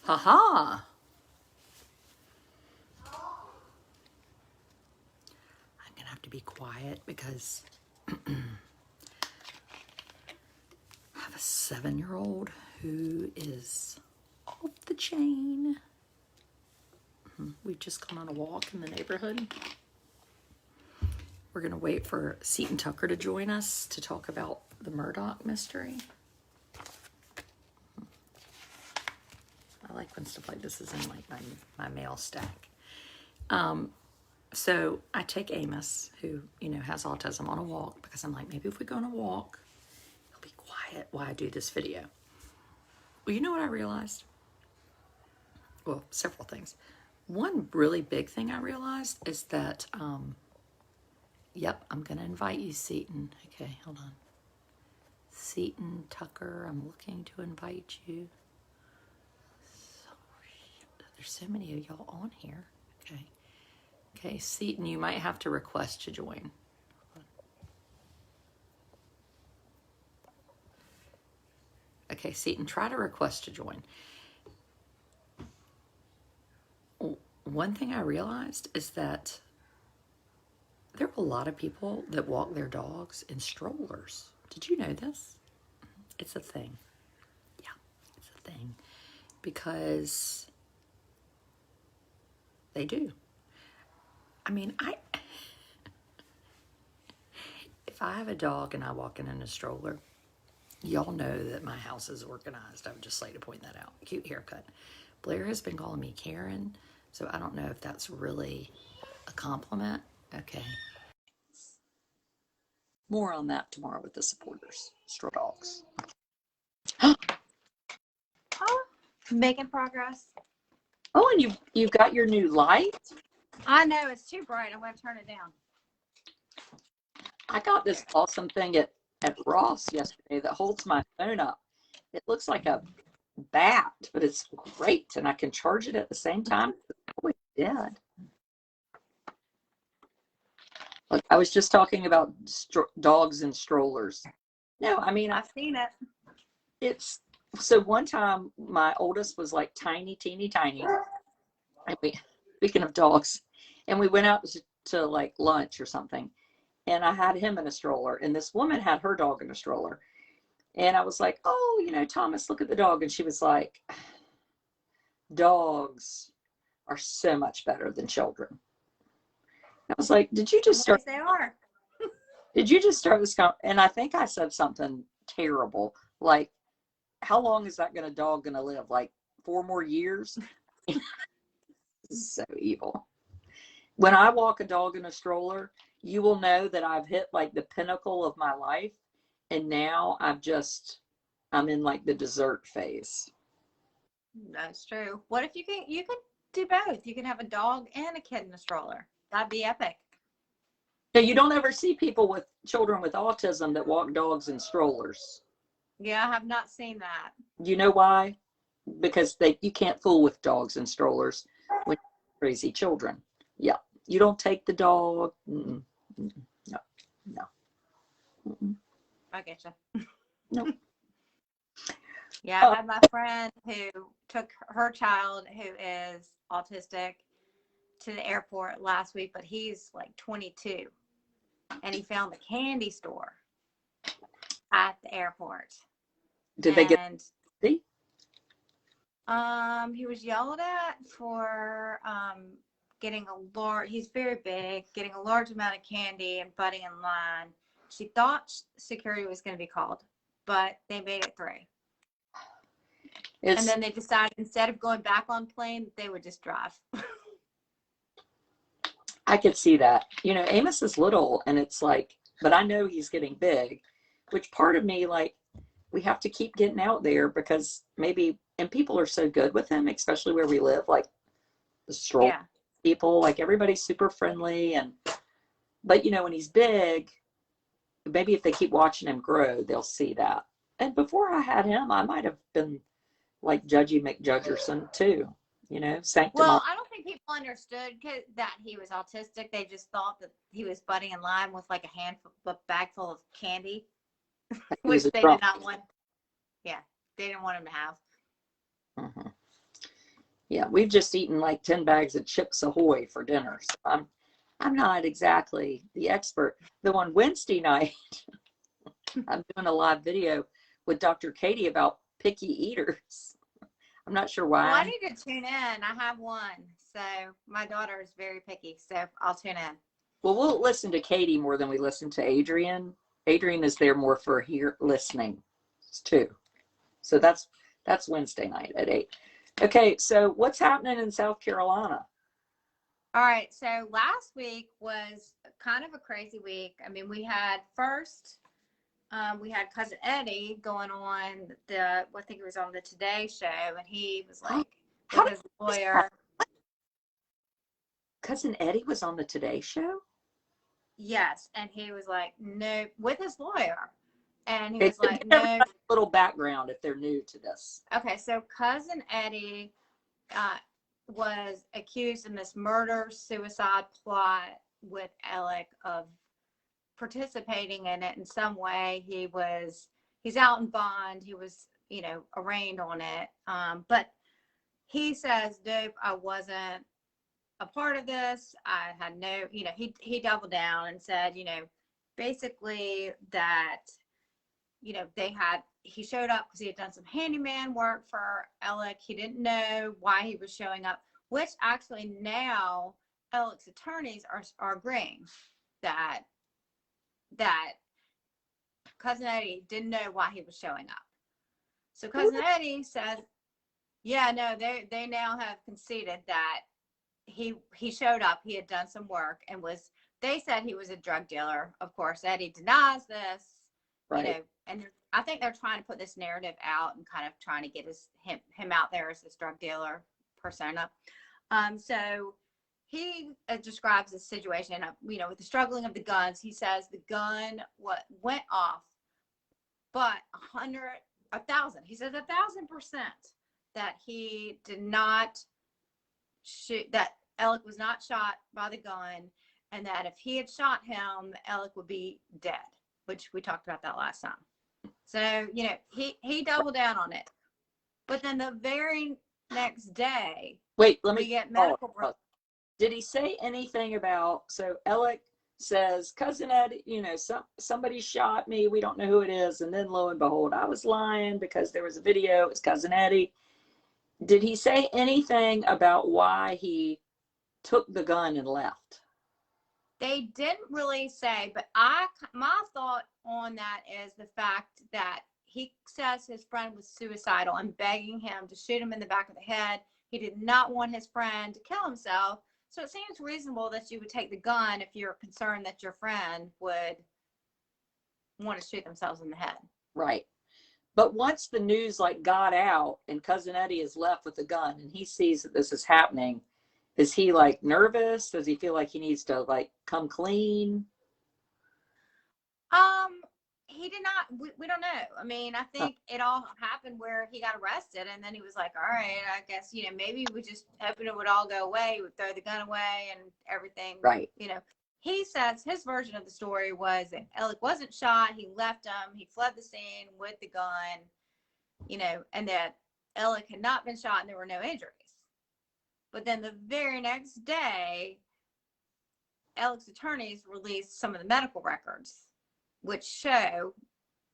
Haha. I'm going to have to be quiet because I have a 7-year-old who is off the chain. We've just gone on a walk in the neighborhood. We're going to wait for Seton Tucker to join us to talk about the Murdaugh mystery. I like when stuff like this is in like my mail stack. So I take Amos, who, has autism, on a walk because I'm like, maybe if we go on a walk, he'll be quiet while I do this video. Well, you know what I realized? Well, several things. One really big thing I realized is that, yep, I'm going to invite you, Seton. Okay, hold on. Seton Tucker, I'm looking to invite you. There's so many of y'all on here. Okay. Okay, Seton, you might have to request to join. Okay, Seton, try to request to join. One thing I realized is that there are a lot of people that walk their dogs in strollers. Did you know this? It's a thing. Yeah, it's a thing. Because they do. I mean, if I have a dog and I walk in a stroller, y'all know that my house is organized. I would just like to point that out. Cute haircut. Blair has been calling me Karen, so I don't know if that's really a compliment. Okay. More on that tomorrow with the supporters. Straw dogs. Oh, making progress. Oh, and you've got your new light? I know, it's too bright. I'm going to turn it down. I got this awesome thing at Ross yesterday that holds my phone up. It looks like a bat, but it's great, and I can charge it at the same time. Oh, it did. Look, I was just talking about dogs and strollers. No, I mean, I've seen it. It's so one time my oldest was like tiny, teeny tiny. And speaking of dogs, and we went out to like lunch or something, and I had him in a stroller, and this woman had her dog in a stroller, and I was like, oh, Thomas, look at the dog, and she was like, dogs are so much better than children. I was like, did you just start? Yes, they are. Did you just start this? And I think I said something terrible, like, how long is that dog going to live? Like 4 more years? So evil. When I walk a dog in a stroller, you will know that I've hit like the pinnacle of my life. And now I'm in like the dessert phase. That's true. What if you can do both? You can have a dog and a kid in a stroller. That'd be epic. Yeah, you don't ever see children with autism that walk dogs in strollers. Yeah, I have not seen that. You know why? Because you can't fool with dogs and strollers with crazy children. Yeah, you don't take the dog. No. I get you. No. Yeah, I had my friend who took her child who is autistic to the airport last week, but he's like 22, and he found the candy store at the airport. Did they get? See? He was yelled at for getting a large. He's very big, getting a large amount of candy and butting in line. She thought security was going to be called, but they made it through. And then they decided instead of going back on plane, they would just drive. I could see that. Amos is little, and it's like, but I know he's getting big, which part of me, like, we have to keep getting out there because maybe, and people are so good with him, especially where we live, like the stroll people, like everybody's super friendly. But when he's big, maybe if they keep watching him grow, they'll see that. And before I had him, I might have been like Judgy McJudgerson too, sanctimony. Well, I don't think people understood that he was autistic. They just thought that he was butting in line with like a bag full of candy, which they did not want. Yeah, they didn't want him to have. Mm-hmm. Yeah, we've just eaten like 10 bags of Chips Ahoy for dinner. So I'm not exactly the expert. Though on Wednesday night, I'm doing a live video with Dr. Katie about picky eaters. I'm not sure Well, I why. need to tune in. I have one. So my daughter is very picky. So I'll tune in. Well, we'll listen to Katie more than we listen to Adrian. Adrian is there more for here listening too. So that's Wednesday night at 8. Okay, so what's happening in South Carolina? All right. So last week was kind of a crazy week. I mean, we had cousin Eddie going on I think it was on the Today Show, and he was like How with did his lawyer. Cousin Eddie was on the Today Show? Yes, and he was like, no, with his lawyer, and he Okay, was so like, give no. everybody a little background if they're new to this. Okay, so cousin Eddie was accused in this murder-suicide plot with Alec of participating in it in some way. He's out in bond. He was, arraigned on it. But he says, nope, I wasn't a part of this. I had no, he doubled down and said, basically that, he showed up because he had done some handyman work for Alec. He didn't know why he was showing up, which actually now Alec's attorneys are agreeing that cousin Eddie didn't know why he was showing up. So cousin Eddie says, yeah, no, they now have conceded that he showed up, he had done some work and they said he was a drug dealer. Of course, Eddie denies this, Right. and I think they're trying to put this narrative out and kind of trying to get him out there as this drug dealer persona. So he describes the situation, with the struggling of the guns. He says the gun went off, but 1,000. He says 1,000% that he did not shoot, that Alec was not shot by the gun, and that if he had shot him, Alec would be dead, which we talked about that last time. So, he doubled down on it. But then the very next day, Wait, let me we get medical. Did he say anything about, so Alec says, cousin Eddie, somebody shot me, we don't know who it is, and then lo and behold, I was lying because there was a video, it was cousin Eddie. Did he say anything about why he took the gun and left? They didn't really say, but my thought on that is the fact that he says his friend was suicidal and begging him to shoot him in the back of the head. He did not want his friend to kill himself. So it seems reasonable that you would take the gun if you're concerned that your friend would want to shoot themselves in the head. Right. But once the news got out and cousin Eddie is left with the gun and he sees that this is happening, is he nervous? Does he feel like he needs to come clean? He did not. We don't know. I mean, I think it all happened where he got arrested, and then he was like, all right, I guess, maybe we just hoping it would all go away. He would throw the gun away and everything. Right. He says his version of the story was that Alec wasn't shot. He left him. He fled the scene with the gun, and that Alec had not been shot and there were no injuries. But then the very next day, Alec's attorneys released some of the medical records, which show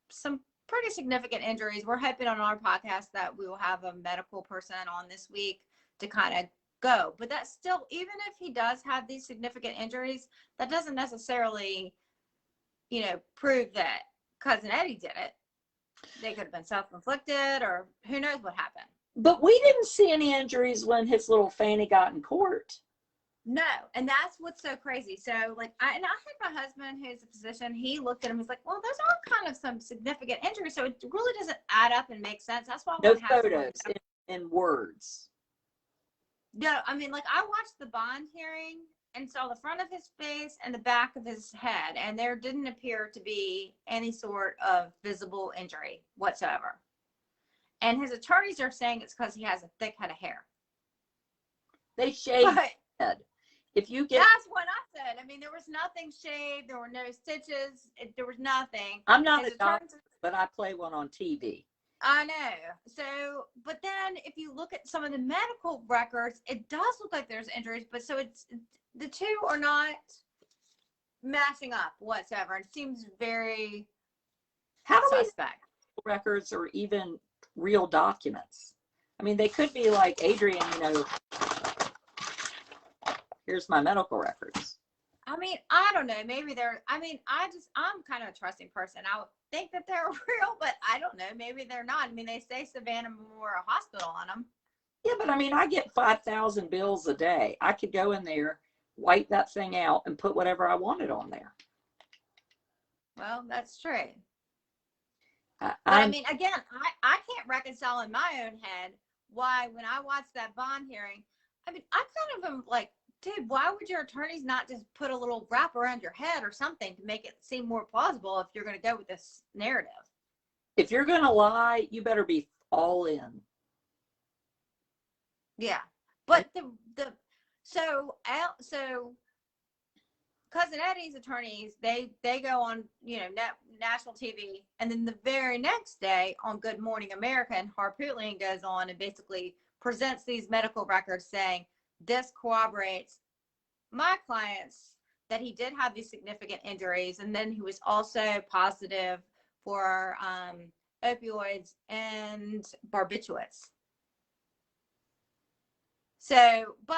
some pretty significant injuries. We're hoping on our podcast that we will have a medical person on this week to kind of go. But that's still, even if he does have these significant injuries, that doesn't necessarily, prove that cousin Eddie did it. They could have been self-inflicted, or who knows what happened. But we didn't see any injuries when his little fanny got in court. No, and that's what's so crazy. So, I had my husband, who's a physician, he looked at him, he's like, well, those are kind of some significant injuries, so it really doesn't add up and make sense. That's why I No want to have photos, in words. No, I mean, I watched the bond hearing and saw the front of his face and the back of his head, and there didn't appear to be any sort of visible injury whatsoever. And his attorneys are saying it's because he has a thick head of hair. They shaved his head. If you get, that's what I said. I mean, there was nothing shaved. There were no stitches. There was nothing. I'm not a doctor, but I play one on TV. I know. So, but then if you look at some of the medical records, it does look like there's injuries, but so it's the two are not matching up whatsoever. It seems very How do we know suspect. records or even real documents? I mean, they could be like, Adrian, here's my medical records. I mean, I don't know. Maybe they're, I mean, I'm kind of a trusting person. I would think that they're real, but I don't know. Maybe they're not. I mean, they say Savannah Memorial Hospital on them. Yeah, but I mean, I get 5,000 bills a day. I could go in there, wipe that thing out, and put whatever I wanted on there. Well, that's true. But I mean, again, I can't reconcile in my own head why, when I watched that bond hearing, I mean, I kind of am like, dude, why would your attorneys not just put a little wrap around your head or something to make it seem more plausible if you're going to go with this narrative? if you're going to lie, you better be all in. Yeah. But so Cousin Eddie's attorneys, they go on, national TV, and then the very next day on Good Morning America, and Harpootlian goes on and basically presents these medical records saying this corroborates my clients that he did have these significant injuries, and then he was also positive for opioids and barbiturates. So, but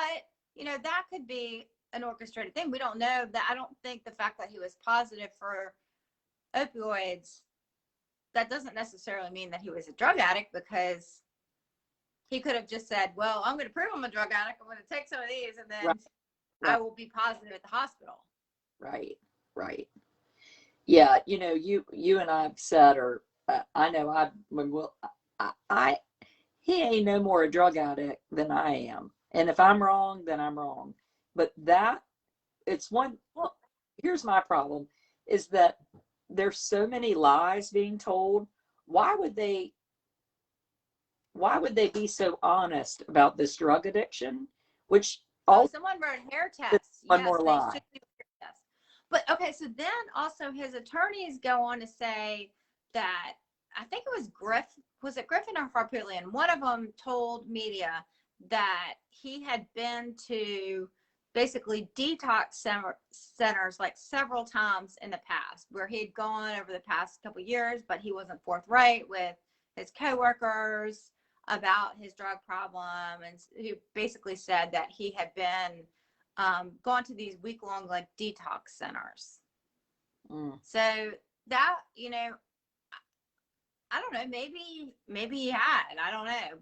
that could be an orchestrated thing. We don't know that. I don't think the fact that he was positive for opioids, that doesn't necessarily mean that he was a drug addict, because he could have just said, well, I'm going to prove I'm a drug addict. I'm going to take some of these, and then I will be positive at the hospital. Right. Yeah. You and I have said, or I know he ain't no more a drug addict than I am. And if I'm wrong, then I'm wrong. But here's my problem, is that there's so many lies being told. Why would they be so honest about this drug addiction? Which someone wrote hair tests. One more lie. But okay, so then also his attorneys go on to say that, I think it was Griffin or Harpootlian? One of them told media that he had been to basically detox centers like several times in the past, where he'd gone over the past couple of years, but he wasn't forthright with his coworkers about his drug problem, and he basically said that he had been gone to these week-long like detox centers. So that, I don't know, maybe he had, I don't know.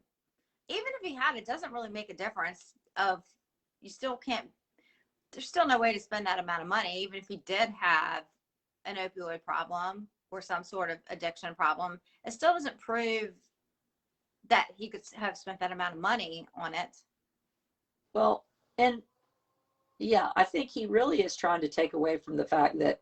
Even if he had, it doesn't really make a difference. You still can't, there's still no way to spend that amount of money, even if he did have an opioid problem or some sort of addiction problem. It still doesn't prove that he could have spent that amount of money on it. Well, and yeah, I think he really is trying to take away from the fact that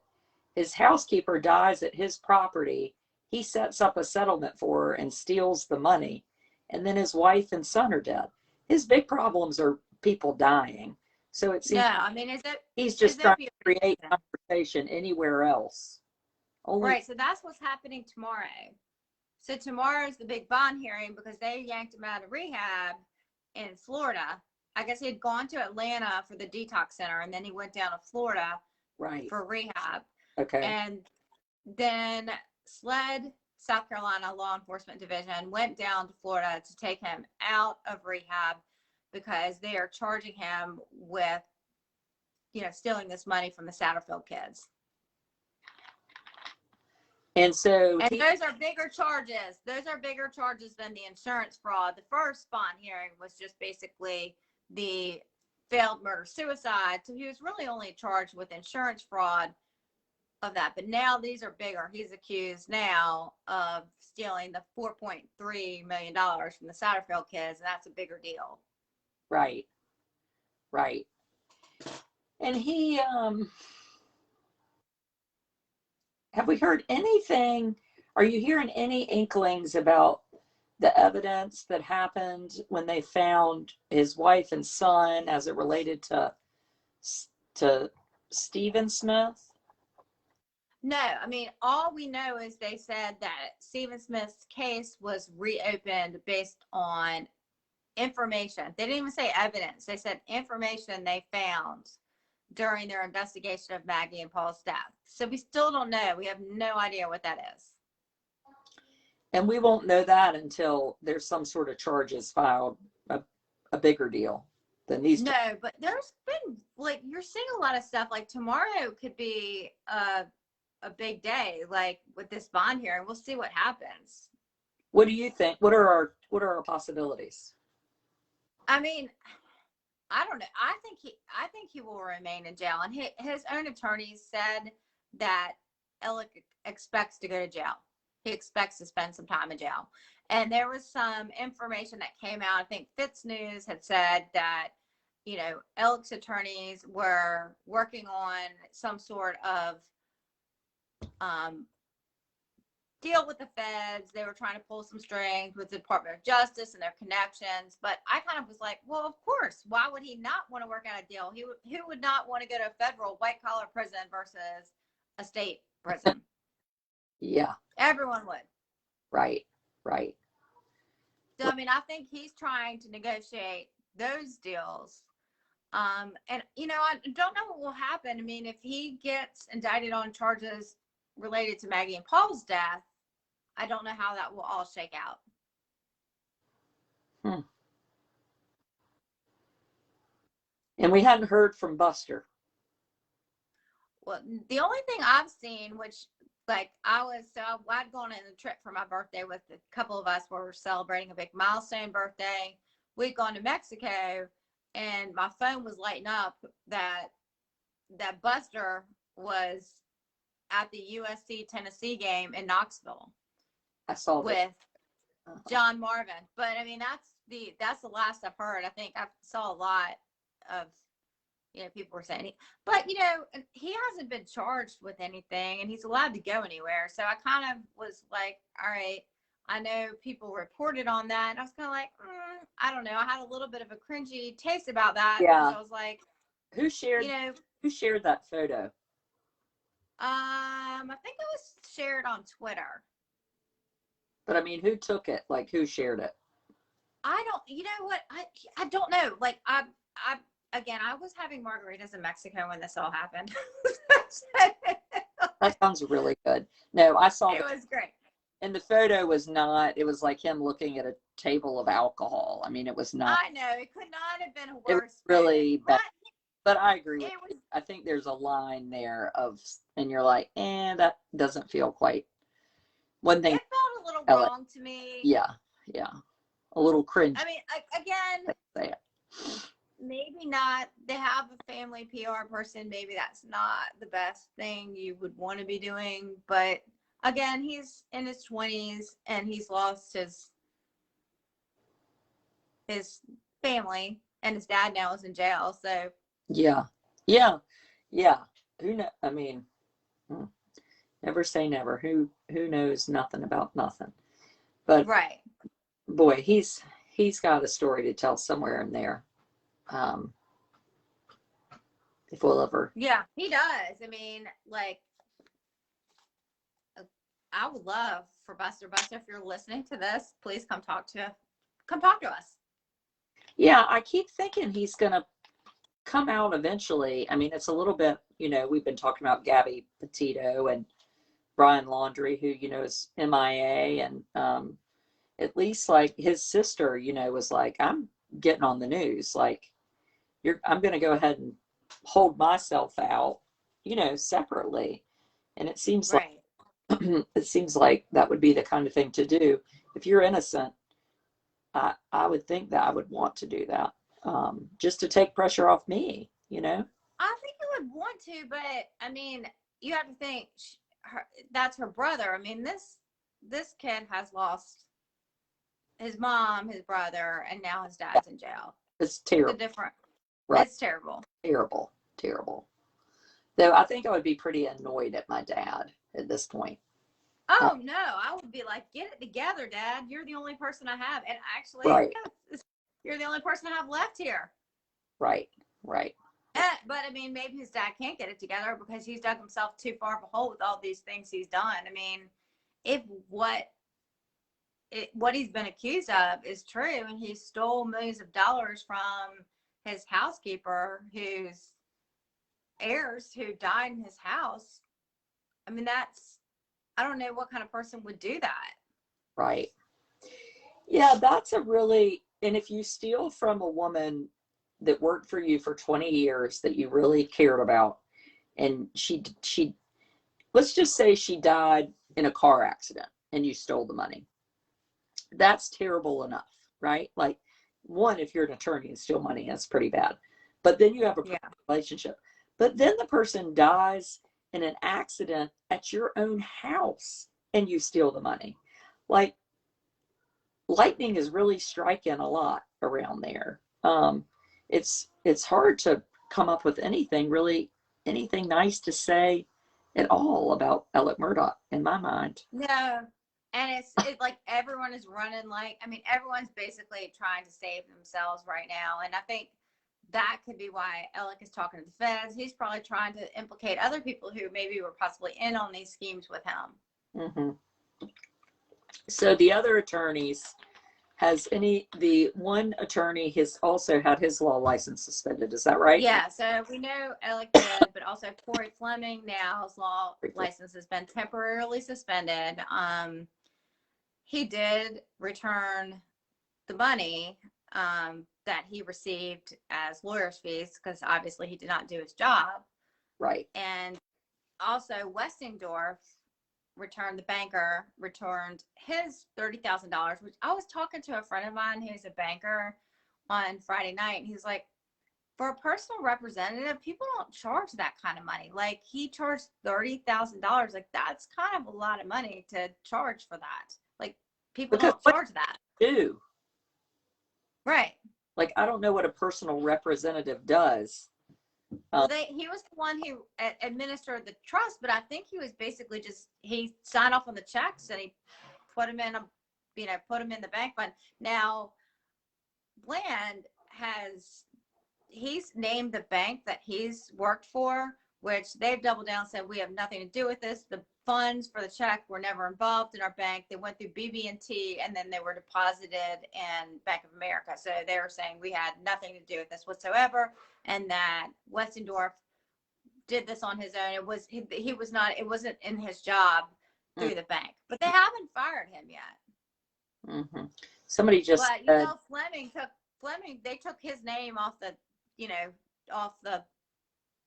his housekeeper dies at his property. He sets up a settlement for her and steals the money. And then his wife and son are dead. His big problems are people dying. So it seems he's just trying to create conversation anywhere else. Right. So that's what's happening tomorrow. So tomorrow's the big bond hearing, because they yanked him out of rehab in Florida. I guess he had gone to Atlanta for the detox center, and then he went down to Florida for rehab. Okay. And then SLED, South Carolina Law Enforcement Division, went down to Florida to take him out of rehab, because they are charging him with, stealing this money from the Satterfield kids. And so those are bigger charges. Those are bigger charges than the insurance fraud. The first bond hearing was just basically the failed murder-suicide. So he was really only charged with insurance fraud of that. But now these are bigger. He's accused now of stealing the $4.3 million from the Satterfield kids, and that's a bigger deal. Right. And he, have we heard anything? Are you hearing any inklings about the evidence that happened when they found his wife and son as it related to Stephen Smith? No, I mean, all we know is they said that Stephen Smith's case was reopened based on information. They didn't even say evidence. They said information they found during their investigation of Maggie and Paul's death. So we still don't know. We have no idea what that is. And we won't know that until there's some sort of charges filed, a bigger deal than these. No, but there's been, like, you're seeing a lot of stuff. Like, tomorrow could be a big day, like with this bond hearing. We'll see what happens. What do you think? What are our possibilities? I mean, I don't know. I think he will remain in jail, and his own attorney said that Alec expects to go to jail. He expects to spend some time in jail. And there was some information that came out. I think Fitz News had said that, you know, Alec's attorneys were working on some sort of deal with the feds. They were trying to pull some strings with the Department of Justice and their connections. But I kind of was like, well, of course, why would he not want to work out a deal? Who would not want to go to a federal white collar prison versus a state prison? Yeah. Everyone would. Right. So, I mean, I think he's trying to negotiate those deals. And, you know, I don't know what will happen. I mean, if he gets indicted on charges related to Maggie and Paul's death, I don't know how that will all shake out. And we hadn't heard from Buster. Well, the only thing I've seen, which, like, I'd gone on a trip for my birthday with a couple of us where we're celebrating a big milestone birthday. We'd gone to Mexico, and my phone was lighting up that Buster was at the USC Tennessee game in Knoxville. I saw with John Marvin. But I mean, that's the last I've heard. I think I saw a lot of, you know, people were saying, but, you know, he hasn't been charged with anything, and he's allowed to go anywhere. So I kind of was like, all right, I know people reported on that, and I was kind of like, I don't know. I had a little bit of a cringy taste about that. Yeah. Because I was like, who shared that photo? I think it was shared on Twitter. But I mean, who took it? Like, who shared it? I don't, you know what? I don't know. Like, again, I was having margaritas in Mexico when this all happened. That sounds really good. No, I saw it. Was great. And the photo was not, it was like him looking at a table of alcohol. I mean, it was not. I know. It could not have been worse. It was really bad. But I agree with you. I think there's a line there and you're like, that doesn't feel quite. One thing. It felt a little wrong to me. Yeah. A little cringe. I mean, again, maybe not. They have a family PR person. Maybe that's not the best thing you would want to be doing. But again, he's in his 20s and he's lost his family, and his dad now is in jail. So yeah. Who know? I mean, never say never. Who knows nothing about nothing? But right, boy, he's got a story to tell somewhere in there. If we'll ever. Yeah, he does. I mean, like, I would love for Buster, if you're listening to this, please come talk to us. Yeah, I keep thinking he's gonna come out eventually. I mean, it's a little bit, you know, we've been talking about Gabby Petito and Brian Laundrie, who, you know, is MIA, and at least, like, his sister, you know, was like, I'm getting on the news, like, I'm gonna go ahead and hold myself out, you know, separately. And it seems right. like that would be the kind of thing to do if you're innocent. I would think that I would want to do that, just to take pressure off me, you know. I think you would want to, but I mean, you have to think that's her brother. I mean, this kid has lost his mom, his brother, and now his dad's in jail. It's terrible. It's different. Right. It's terrible. Terrible. Though I think I would be pretty annoyed at my dad at this point. Oh, no, I would be like, get it together, Dad. You're the only person I have. And actually, right. You're the only person I have left here. Right. But I mean, maybe his dad can't get it together because he's dug himself too far of a hole with all these things he's done. I mean, if what he's been accused of is true, and he stole millions of dollars from his housekeeper, whose heirs who died in his house. I mean, I don't know what kind of person would do that. Right. Yeah, that's a really, and if you steal from a woman that worked for you for 20 years that you really cared about, and she let's just say she died in a car accident and you stole the money. That's terrible enough, right? Like, one, if you're an attorney and steal money, that's pretty bad. But then you have a relationship. But then the person dies in an accident at your own house and you steal the money. Like, lightning is really striking a lot around there. It's hard to come up with anything nice to say at all about Alec Murdaugh in my mind. No. And it's like everyone is running, like, I mean, everyone's basically trying to save themselves right now. And I think that could be why Alec is talking to the feds. He's probably trying to implicate other people who maybe were possibly in on these schemes with him. Mm-hmm. So the other attorneys, the one attorney has also had his law license suspended. Is that right? Yeah. So we know Alec did, but also Corey Fleming now's law license has been temporarily suspended. He did return the money that he received as lawyer's fees, because obviously he did not do his job. Right. And also Westingdorf the banker returned his $30,000, which I was talking to a friend of mine who's a banker on Friday night, and he's like, for a personal representative, people don't charge that kind of money. Like, he charged $30,000. Like, that's kind of a lot of money to charge for that. Like, people don't charge that. Do. Right. Like, I don't know what a personal representative does. Well, he was the one who administered the trust, but I think he was basically he signed off on the checks and he put them in the bank fund. Now, Bland he's named the bank that he's worked for, which they've doubled down and said, we have nothing to do with this. The funds for the check were never involved in our bank. They went through BB&T and then they were deposited in Bank of America. So they were saying we had nothing to do with this whatsoever, and that Westendorf did this on his own. It wasn't in his job through the bank, but they haven't fired him yet. Mm-hmm. Somebody just but Fleming, they took his name off the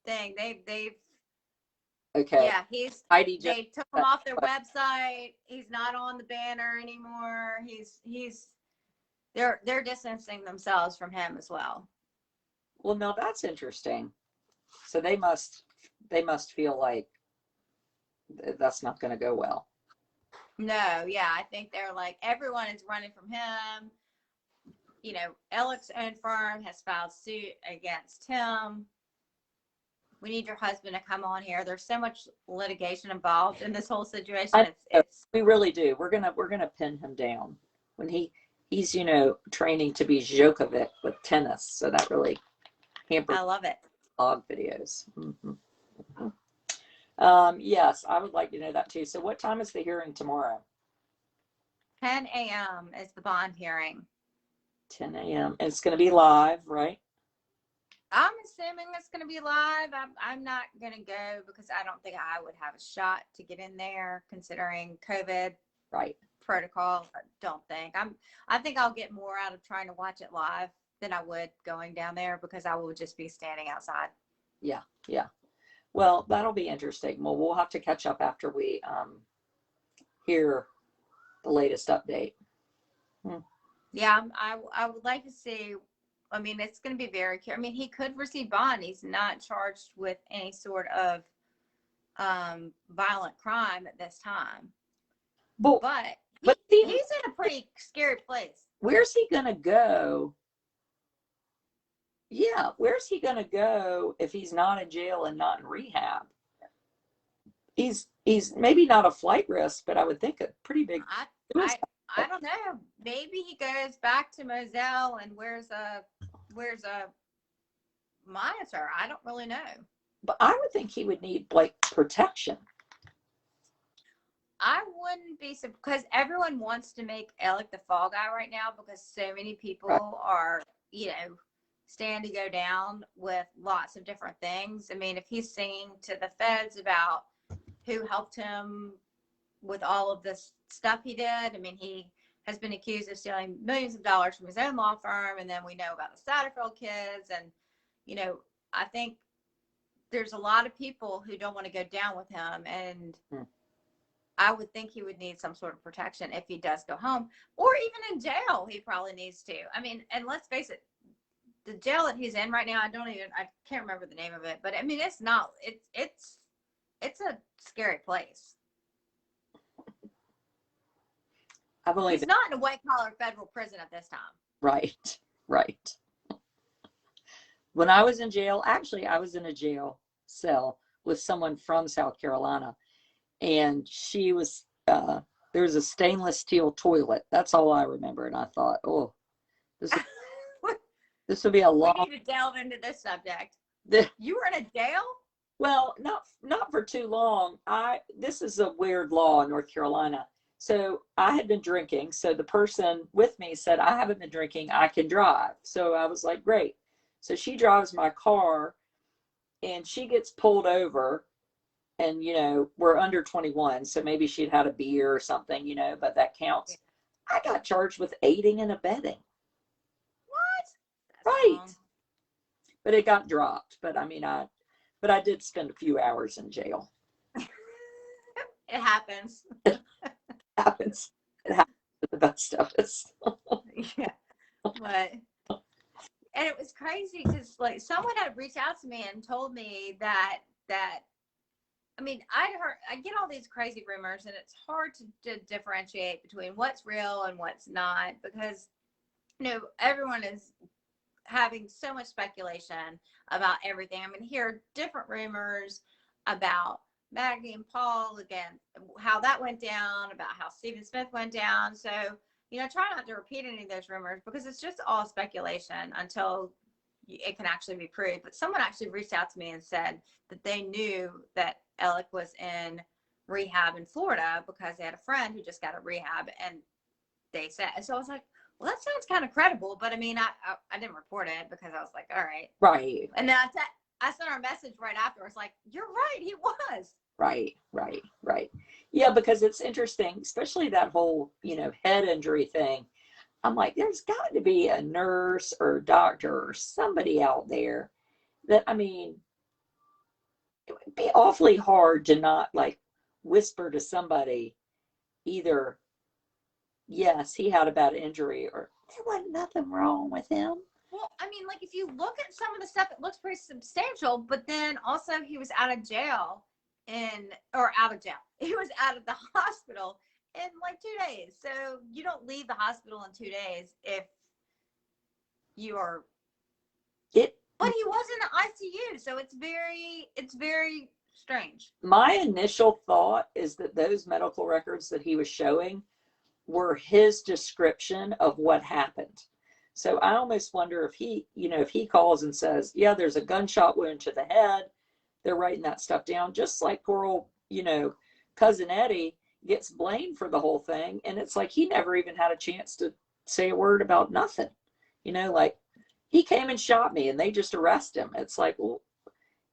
thing. They've okay. Yeah, they took him off their website. He's not on the banner anymore. They're distancing themselves from him as well. Well, no, that's interesting. So they must feel like that's not going to go well. No, yeah, I think they're like, everyone is running from him. You know, Alec's own firm has filed suit against him. We need your husband to come on here. There's so much litigation involved in this whole situation. We really do. We're gonna pin him down when he's training to be Djokovic with tennis. So that really hampers. I love it. Blog videos. Mm-hmm. Yes, I would like to know that too. So what time is the hearing tomorrow? 10 a.m. is the bond hearing. 10 a.m. And it's going to be live, right? I'm assuming it's going to be live. I'm not going to go because I don't think I would have a shot to get in there considering COVID protocol. I don't think. I think I'll get more out of trying to watch it live than I would going down there, because I will just be standing outside. Yeah. Yeah. Well, that'll be interesting. Well, we'll have to catch up after we hear the latest update. Yeah, I would like to see. I mean, it's going to be very clear. I mean, he could receive bond. He's not charged with any sort of violent crime at this time. But he's in a pretty scary place. Where's he going to go? Yeah, where's he going to go if he's not in jail and not in rehab? He's maybe not a flight risk, but I would think a pretty big. I don't know. Maybe he goes back to Moselle and wears a my answer. I don't really know. But I would think he would need like protection. I wouldn't be because everyone wants to make Alec the fall guy right now because so many Right. people are, stand to go down with lots of different things. I mean, if he's singing to the feds about who helped him with all of this stuff he did, I mean, he has been accused of stealing millions of dollars from his own law firm. And then we know about the Satterfield kids. And, I think there's a lot of people who don't want to go down with him. And I would think he would need some sort of protection if he does go home, or even in jail. He probably needs to. I mean, and let's face it, the jail that he's in right now, I can't remember the name of it, but I mean, it's a scary place. He's not in a white collar federal prison at this time. Right. Right. When I was in jail, actually, I was in a jail cell with someone from South Carolina. And she was, there was a stainless steel toilet. That's all I remember. And I thought, oh, this will be a long. We need to delve into this subject. You were in a jail? Well, not for too long. This is a weird law in North Carolina. So I had been drinking. So the person with me said, I haven't been drinking. I can drive. So I was like, great. So she drives my car and she gets pulled over. And, we're under 21, so maybe she'd had a beer or something, but that counts. I got charged with aiding and abetting. What? That's right. Wrong. But it got dropped. But I mean, I did spend a few hours in jail. It happens. It happens to the best of us. Yeah. But, and it was crazy because like someone had reached out to me and told me that I mean, I get all these crazy rumors, and it's hard to differentiate between what's real and what's not because, everyone is having so much speculation about everything. I mean, hear different rumors about Maggie and Paul, again, how that went down, about how Stephen Smith went down. So, try not to repeat any of those rumors because it's just all speculation until it can actually be proved. But someone actually reached out to me and said that they knew that Alec was in rehab in Florida because they had a friend who just got a rehab, and they said, so I was like, well, that sounds kind of credible, but I mean, I didn't report it because I was like, all right. Right. And then I sent her a message right after. It's like, you're right, he was. Right. Yeah, because it's interesting, especially that whole, head injury thing. I'm like, there's got to be a nurse or a doctor or somebody out there that, I mean, it would be awfully hard to not like whisper to somebody either, yes, he had a bad injury, or there wasn't nothing wrong with him. Well, I mean, like if you look at some of the stuff, it looks pretty substantial, but then also he was out of jail he was out of the hospital in like 2 days. So you don't leave the hospital in 2 days if you are but he was in the ICU, so it's very strange. My initial thought is that those medical records that he was showing were his description of what happened. So I almost wonder if he calls and says, yeah, there's a gunshot wound to the head. They're writing that stuff down, just like poor old, cousin Eddie gets blamed for the whole thing. And it's like, he never even had a chance to say a word about nothing, like he came and shot me and they just arrest him. It's like, well,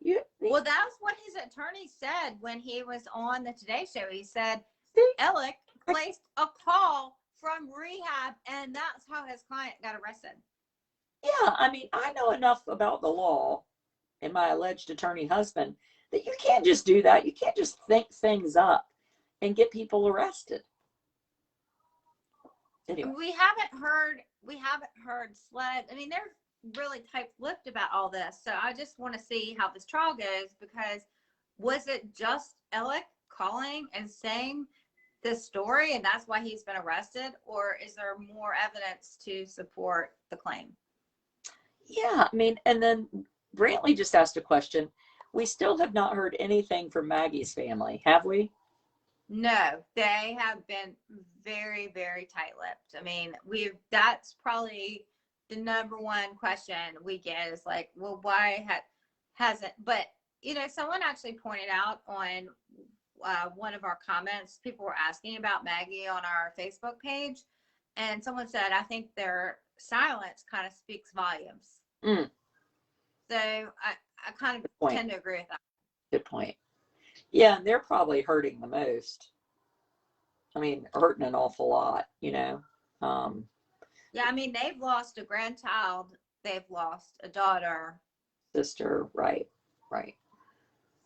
that's what his attorney said when he was on the Today Show. He said, Alec placed a call from rehab, and that's how his client got arrested. Yeah, I mean, I know enough about the law and my alleged attorney husband that you can't just do that. You can't just think things up and get people arrested. Anyway. We haven't heard SLED. I mean, they're really tight-lipped about all this. So I just want to see how this trial goes, because was it just Alec calling and saying this story and that's why he's been arrested, or is there more evidence to support the claim? Yeah, I mean, and then Brantley just asked a question. We still have not heard anything from Maggie's family, have we? No, they have been very, very tight-lipped. I mean, that's probably the number one question we get is like, well, why hasn't, but someone actually pointed out on one of our comments, people were asking about Maggie on our Facebook page, and someone said, I think their silence kind of speaks volumes. Mm. So I kind of tend to agree with that. Good point. Yeah, and they're probably hurting the most. I mean, hurting an awful lot, Yeah, I mean, they've lost a grandchild, they've lost a daughter, sister, right,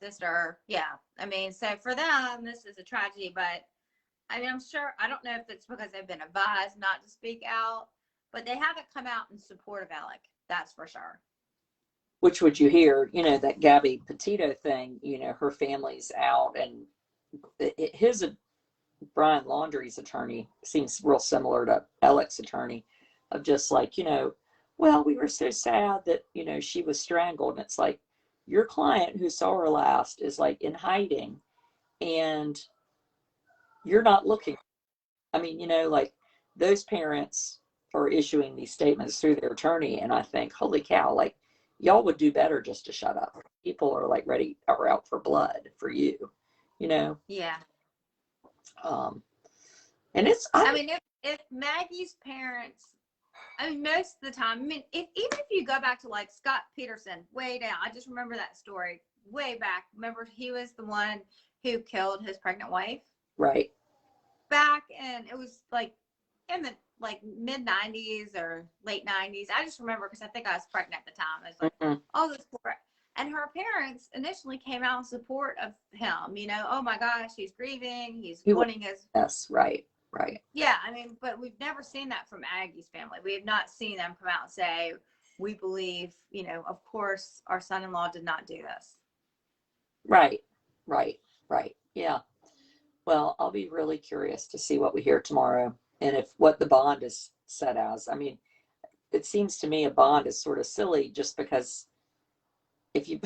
sister. Yeah, I mean, so for them, this is a tragedy, but I mean, I'm sure, I don't know if it's because they've been advised not to speak out, but they haven't come out in support of Alec. That's for sure. Which would you hear, that Gabby Petito thing, her family's out, and his Brian Laundrie's attorney seems real similar to Alec's attorney, of just like, well, we were so sad that, she was strangled. And it's like, your client who saw her last is like in hiding, and you're not looking. I mean, like, those parents are issuing these statements through their attorney, and I think, holy cow, like, y'all would do better just to shut up. People are like ready, are out for blood for you, Yeah. And it's, I mean, if Maggie's parents, I mean, most of the time, I mean, even if you go back to like Scott Peterson, way down, I just remember that story way back. Remember, he was the one who killed his pregnant wife. Right. Back, and it was like in the mid 90s or late 90s. I just remember because I think I was pregnant at the time. I was like, oh, this poor. And her parents initially came out in support of him. Oh my gosh, he's grieving. He's wanting his. Yes, right. Yeah, I mean, but we've never seen that from Aggie's family. We have not seen them come out and say, we believe, of course, our son-in-law did not do this. Right. Yeah. Well, I'll be really curious to see what we hear tomorrow, and if what the bond is set as. I mean, it seems to me a bond is sort of silly, just because if you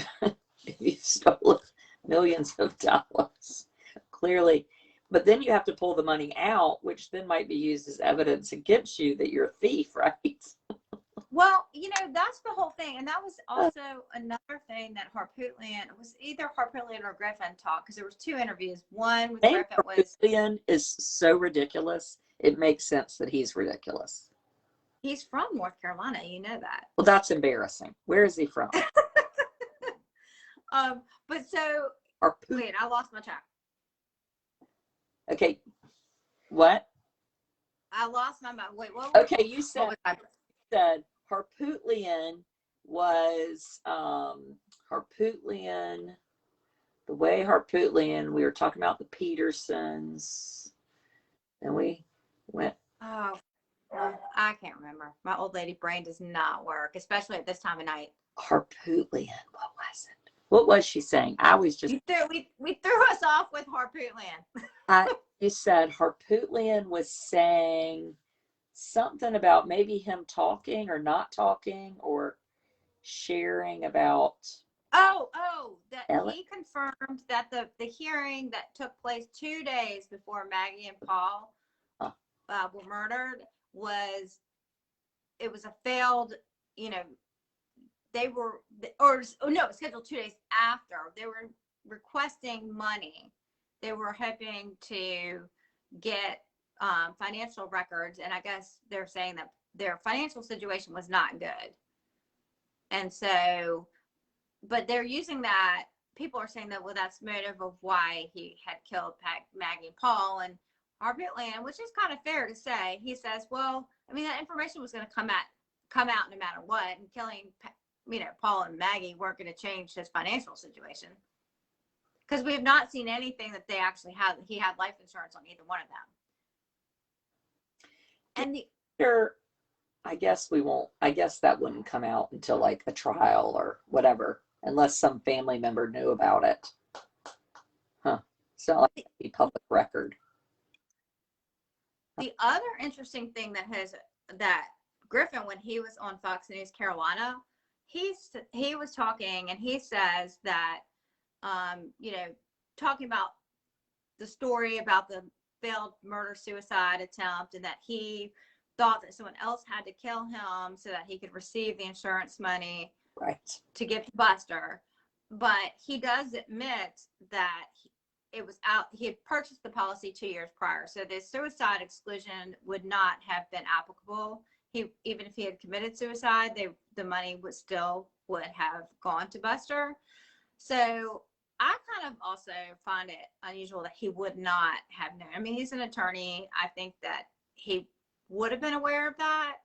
stole millions of dollars, clearly, but then you have to pull the money out, which then might be used as evidence against you that you're a thief, right? Well, that's the whole thing. And that was also another thing that Harpootlian, it was either Harpootlian or Griffin talked, because there was 2 interviews. One with Griffin was. Harpootlian is so ridiculous. It makes sense that he's ridiculous. He's from North Carolina, you know that. Well, that's embarrassing. Where is he from? But so, wait, I lost my track. Okay. What? I lost my mind. Wait, what? Okay, you said Harpootlian was Harpootlian. The way Harpootlian, we were talking about the Petersons, and we went. Oh, I can't remember. My old lady brain does not work, especially at this time of night. Harpootlian. What was it? What was she saying? I was just. We threw us off with Harpootlian. You said Harpootlian was saying something about maybe him talking or not talking or sharing about. That he confirmed that the hearing that took place 2 days before Maggie and Paul were murdered was a failed, they were, or no, scheduled 2 days after. They were requesting money. They were hoping to get financial records, and I guess they're saying that their financial situation was not good. And so, but they're using that. People are saying that, well, that's motive of why he had killed Maggie and Paul. And Harpootlian, which is kind of fair to say, he says, well, I mean, that information was going to come out no matter what, and killing, Paul and Maggie weren't going to change his financial situation, because we have not seen anything that they actually had. He had life insurance on either one of them. And I guess we won't. I guess that wouldn't come out until like a trial or whatever, unless some family member knew about it. Huh. It's not like it'd be public record. The other interesting thing that Griffin, when he was on Fox News Carolina, he was talking, and he says that, talking about the story about the failed murder-suicide attempt, and that he thought that someone else had to kill him so that he could receive the insurance money Right. to give to Buster. But he does admit that it was out. He had purchased the policy 2 years prior, so the suicide exclusion would not have been applicable. Even if he had committed suicide, the money would have gone to Buster. So I kind of also find it unusual that he would not have known. I mean, he's an attorney. I think that he would have been aware of that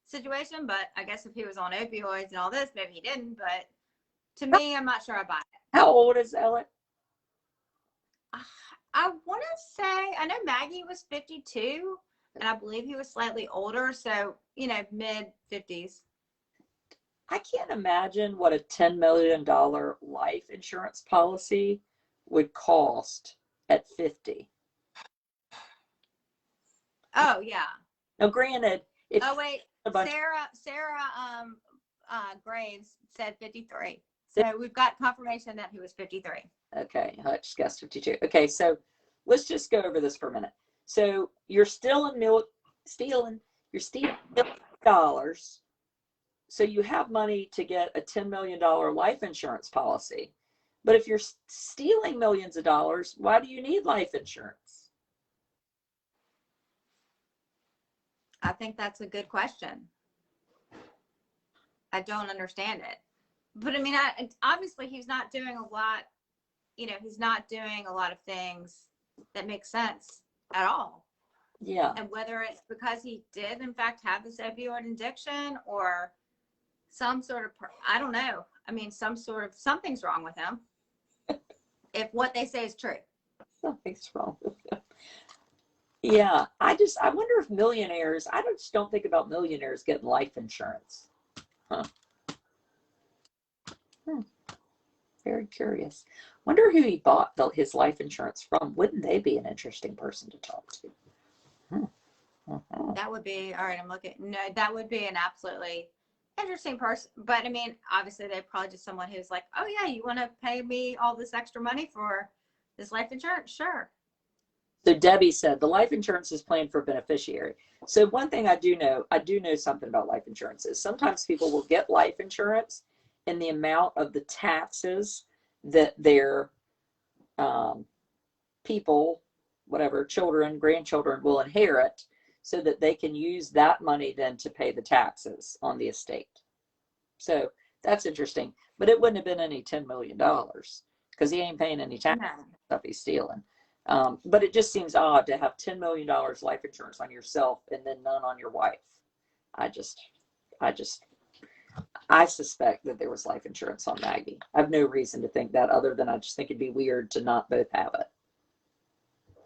situation, but I guess if he was on opioids and all this, maybe he didn't. But to me, I'm not sure I buy it. How old is Ellen? I want to say, I know Maggie was 52, and I believe he was slightly older, so, mid 50s. I can't imagine what a $10 million life insurance policy would cost at 50. Oh, yeah. Now, granted, if oh wait, Sarah Graves said 53. So we've got confirmation that he was 53. Okay, Hutch guessed 52. Okay, so let's just go over this for a minute. So you're stealing dollars. So you have money to get a $10 million life insurance policy. But if you're stealing millions of dollars, why do you need life insurance? I think that's a good question. I don't understand it. But I mean, obviously he's not doing a lot, he's not doing a lot of things that make sense at all. Yeah. And whether it's because he did in fact have this opioid addiction or some sort of, I don't know. I mean, something's wrong with him. If what they say is true. Something's wrong with him. Yeah, I wonder if millionaires, I just don't think about millionaires getting life insurance. Huh. Very curious. Wonder who he bought his life insurance from. Wouldn't they be an interesting person to talk to? That would be, all right, I'm looking. No, that would be an absolutely interesting person. But I mean, obviously they're probably just someone who's like, oh yeah, you want to pay me all this extra money for this life insurance? Sure. So Debbie said the life insurance is planned for a beneficiary. So one thing I do know something about life insurance is sometimes people will get life insurance and the amount of the taxes that their people, whatever, children, grandchildren will inherit so that they can use that money then to pay the taxes on the estate. So that's interesting. But it wouldn't have been any $10 million because he ain't paying any tax stuff he's stealing. But it just seems odd to have $10 million life insurance on yourself and then none on your wife. I suspect that there was life insurance on Maggie. I have no reason to think that other than I just think it'd be weird to not both have it.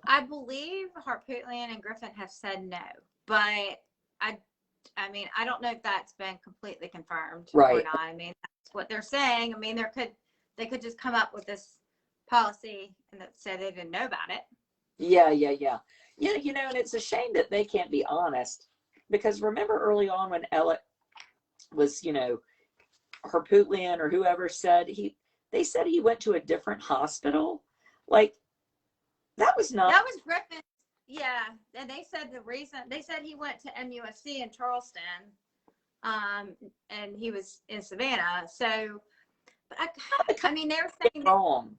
I believe Harpootlian and Griffin have said no, but I mean, I don't know if that's been completely confirmed or not. I mean, that's what they're saying. I mean, they could just come up with this policy and say they didn't know about it. Yeah. And it's a shame that they can't be honest because remember early on when Ella was, Harpootlian or whoever said they said he went to a different hospital. Like that was Griffin. Yeah. And they said he went to MUSC in Charleston. And he was in Savannah. So, but I mean, they're saying wrong.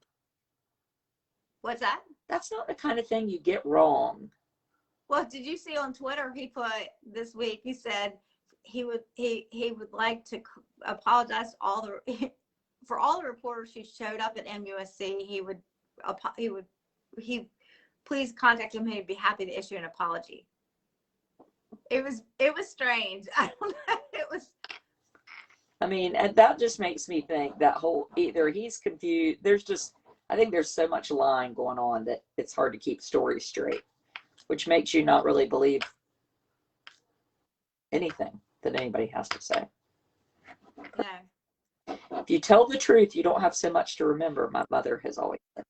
What's that? That's not the kind of thing you get wrong. Well, did you see on Twitter, he put this week, he said he would like to apologize to for all the reporters who showed up at MUSC. He please contact him. He'd be happy to issue an apology. It was strange. I don't know. It was. I mean, and that just makes me think that either he's confused. I think there's so much lying going on that it's hard to keep stories straight, which makes you not really believe anything that anybody has to say. No. If you tell the truth, you don't have so much to remember, my mother has always said.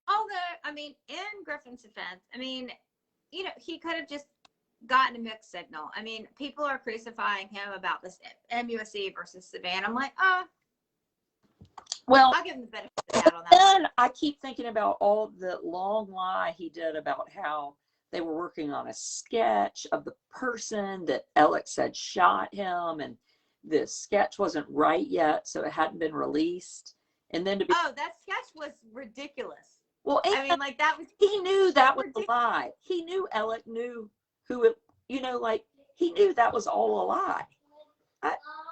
Although, I mean, in Griffin's defense, I mean, he could have just gotten a mixed signal. I mean, people are crucifying him about this MUSC versus Savannah. I'm like, well, I'll give him the benefit of the doubt on that. Then I keep thinking about all the long lie he did about how they were working on a sketch of the person that Alex had shot him, and the sketch wasn't right yet, so it hadn't been released. And then to be, Oh, that sketch was ridiculous. well, I mean, like that was, he knew that was a ridiculous. lie. He knew Alec knew who it, you know, like he knew that was all a lie.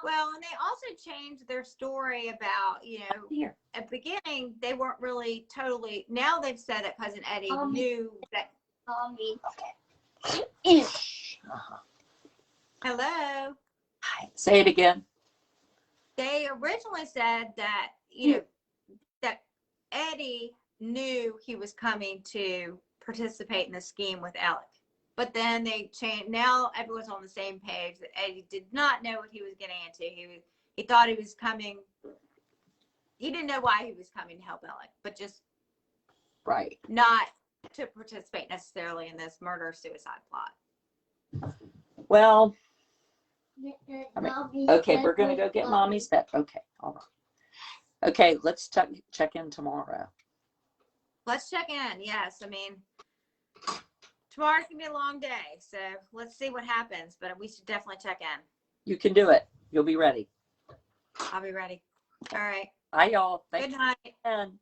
Well, and they also changed their story about, you know, Here. at the beginning, they weren't really totally, now they've said that Cousin Eddie knew that. Okay. Uh-huh. Hello. Hi. Say it again. They originally said that, you know, that Eddie knew he was coming to participate in the scheme with Alec. But then they changed. Now everyone's on the same page that Eddie did not know what he was getting into. He thought he was coming. He didn't know why he was coming to help Alec, but just right, not to participate necessarily in this murder-suicide plot. Well, I mean, okay, we're gonna go get mommy's bed. Okay, all right. Okay, let's check in tomorrow. Let's check in. Yes, I mean, tomorrow's gonna be a long day, so let's see what happens. But we should definitely check in. You can do it. You'll be ready. I'll be ready. All right. Bye, y'all. Good night. And